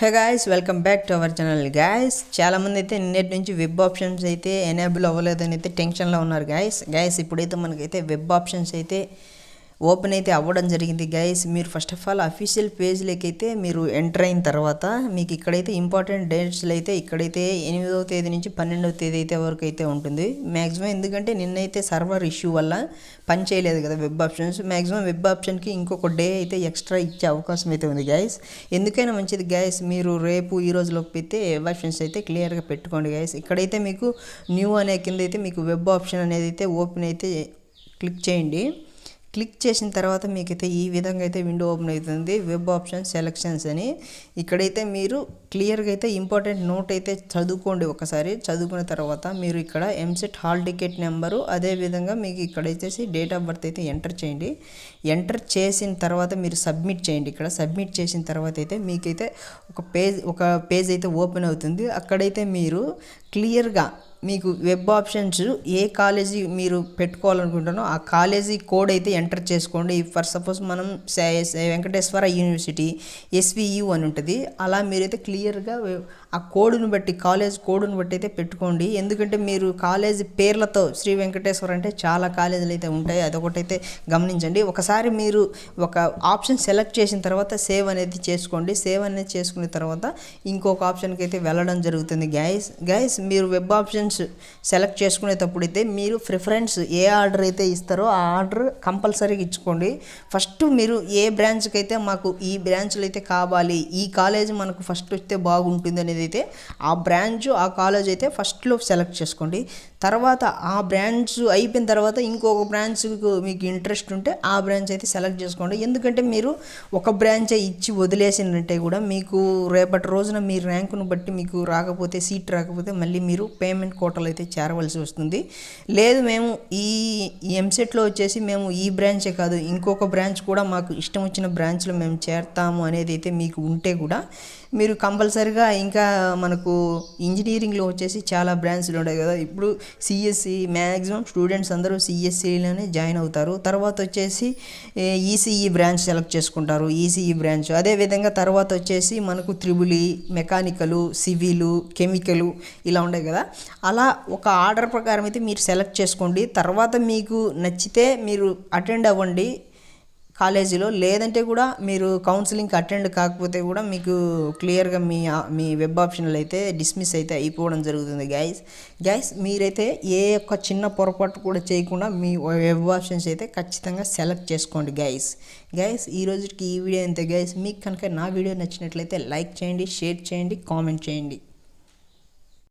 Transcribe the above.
Hey guys, welcome back to our channel guys. చాలామంది అయితే నిన్నటి నుంచి వెబ్ ఆప్షన్స్ అయితే ఎనేబుల్ అవ్వలేదని అయితే టెన్షన్లో ఉన్నారు గాయ్స్. ఇప్పుడైతే మనకైతే వెబ్ ఆప్షన్స్ అయితే ఓపెన్ అయితే అవ్వడం జరిగింది గాయ్స్. మీరు ఫస్ట్ ఆఫ్ ఆల్ అఫీషియల్ పేజ్లోకి అయితే మీరు ఎంటర్ అయిన తర్వాత మీకు ఇక్కడైతే ఇంపార్టెంట్ డేట్స్లో అయితే ఇక్కడైతే 8వ తేదీ నుంచి 12వ తేదీ అయితే వరకు అయితే ఉంటుంది మ్యాక్సిమం. ఎందుకంటే నిన్నైతే సర్వర్ ఇష్యూ వల్ల పని చేయలేదు కదా వెబ్ ఆప్షన్స్. మ్యాక్సిమం వెబ్ ఆప్షన్కి ఇంకొక డే అయితే ఎక్స్ట్రా ఇచ్చే అవకాశం అయితే ఉంది గాయ్స్. ఎందుకైనా మంచిది గాయ్స్, మీరు రేపు ఈ రోజులోపు అయితే వెబ్ ఆప్షన్స్ అయితే క్లియర్గా పెట్టుకోండి గాయ్స్. ఇక్కడైతే మీకు న్యూ అనే కింద అయితే మీకు వెబ్ ఆప్షన్ అనేది అయితే ఓపెన్ అయితే క్లిక్ చేయండి. క్లిక్ చేసిన తర్వాత మీకైతే ఈ విధంగా అయితే విండో ఓపెన్ అవుతుంది, వెబ్ ఆప్షన్ సెలెక్షన్స్ అని. ఇక్కడైతే మీరు క్లియర్గా అయితే ఇంపార్టెంట్ నోట్ అయితే చదువుకోండి. ఒకసారి చదువుకున్న తర్వాత మీరు ఇక్కడ ఎంసెట్ హాల్ టికెట్ నెంబరు, అదేవిధంగా మీకు ఇక్కడైతే డేట్ ఆఫ్ బర్త్ అయితే ఎంటర్ చేయండి. ఎంటర్ చేసిన తర్వాత మీరు సబ్మిట్ చేయండి. ఇక్కడ సబ్మిట్ చేసిన తర్వాత అయితే మీకైతే ఒక పేజ్ అయితే ఓపెన్ అవుతుంది. అక్కడైతే మీరు క్లియర్గా మీకు వెబ్ ఆప్షన్స్ ఏ కాలేజీ మీరు పెట్టుకోవాలనుకుంటున్నారో ఆ కాలేజీ కోడ్ అయితే ఎంటర్ చేసుకోండి. ఫర్ సపోజ్ మనం వెంకటేశ్వర యూనివర్సిటీ SVU అని ఉంటుంది. అలా మీరైతే క్లియర్గా ఆ కోడ్ను బట్టి, కాలేజ్ కోడ్ను బట్టి అయితే పెట్టుకోండి. ఎందుకంటే మీరు కాలేజీ పేర్లతో శ్రీ వెంకటేశ్వర అంటే చాలా కాలేజీలు అయితే ఉంటాయి, అదొకటైతే గమనించండి. ఒకసారి మీరు ఒక ఆప్షన్ సెలెక్ట్ చేసిన తర్వాత సేవ్ అనేది చేసుకోండి. సేవ్ అనేది చేసుకున్న తర్వాత ఇంకొక ఆప్షన్కి అయితే వెళ్ళడం జరుగుతుంది గైస్. మీరు వెబ్ ఆప్షన్స్ సెలెక్ట్ చేసుకునేటప్పుడు అయితే మీరు ప్రిఫరెన్స్ ఏ ఆర్డర్ అయితే ఇస్తారో ఆ ఆర్డర్ కంపల్సరీగా ఇచ్చుకోండి. ఫస్ట్ మీరు ఏ బ్రాంచ్కి అయితే మాకు ఈ బ్రాంచ్లు అయితే కావాలి, ఈ కాలేజ్ మనకు ఫస్ట్ వస్తే బాగుంటుంది అనేది అయితే ఆ బ్రాంచ్ ఆ కాలేజ్ అయితే ఫస్ట్లో సెలెక్ట్ చేసుకోండి. తర్వాత ఆ బ్రాంచ్ అయిపోయిన తర్వాత ఇంకొక బ్రాంచ్కు మీకు ఇంట్రెస్ట్ ఉంటే ఆ బ్రాంచ్ అయితే సెలెక్ట్ చేసుకోండి. ఎందుకంటే మీరు ఒక బ్రాంచ్ ఇచ్చి వదిలేసినట్టే కూడా మీకు రేపటి రోజున మీ ర్యాంకును బట్టి మీకు రాకపోతే, సీట్ రాకపోతే మళ్ళీ మీరు పేమెంట్ కోటలు అయితే చేరవలసి వస్తుంది. లేదు మేము ఈ ఎంసెట్లో వచ్చేసి మేము ఈ బ్రాంచే కాదు ఇంకొక బ్రాంచ్ కూడా మాకు ఇష్టం వచ్చిన బ్రాంచ్లో మేము చేరతాము అనేది అయితే మీకు ఉంటే కూడా మీరు కంపల్సరీగా, ఇంకా మనకు ఇంజనీరింగ్లో వచ్చేసి చాలా బ్రాంచ్లు ఉంటాయి కదా. ఇప్పుడు CSE మ్యాక్సిమం స్టూడెంట్స్ అందరూ CSEలోనే జాయిన్ అవుతారు. తర్వాత వచ్చేసి ECE బ్రాంచ్ సెలెక్ట్ చేసుకుంటారు, ECE బ్రాంచ్. అదేవిధంగా తర్వాత వచ్చేసి మనకు త్రిబులి, మెకానికలు, సివిలు, కెమికలు ఇలా ఉంటాయి కదా. అలా ఒక ఆర్డర్ ప్రకారం అయితే మీరు సెలెక్ట్ చేసుకోండి. తర్వాత మీకు నచ్చితే మీరు అటెండ్ అవ్వండి కాలేజీలో. లేదంటే కూడా మీరు కౌన్సిలింగ్కి అటెండ్ కాకపోతే కూడా మీకు క్లియర్గా మీ వెబ్ ఆప్షన్లు అయితే డిస్మిస్ అయితే అయిపోవడం జరుగుతుంది గైస్. మీరైతే ఏ ఒక్క చిన్న పొరపాటు కూడా చేయకుండా మీ వెబ్ ఆప్షన్స్ అయితే ఖచ్చితంగా సెలెక్ట్ చేసుకోండి గైస్. ఈ రోజుకి ఈ వీడియో అంతే గైస్. మీకు కనుక నా వీడియో నచ్చినట్లయితే లైక్ చేయండి, షేర్ చేయండి, కామెంట్ చేయండి.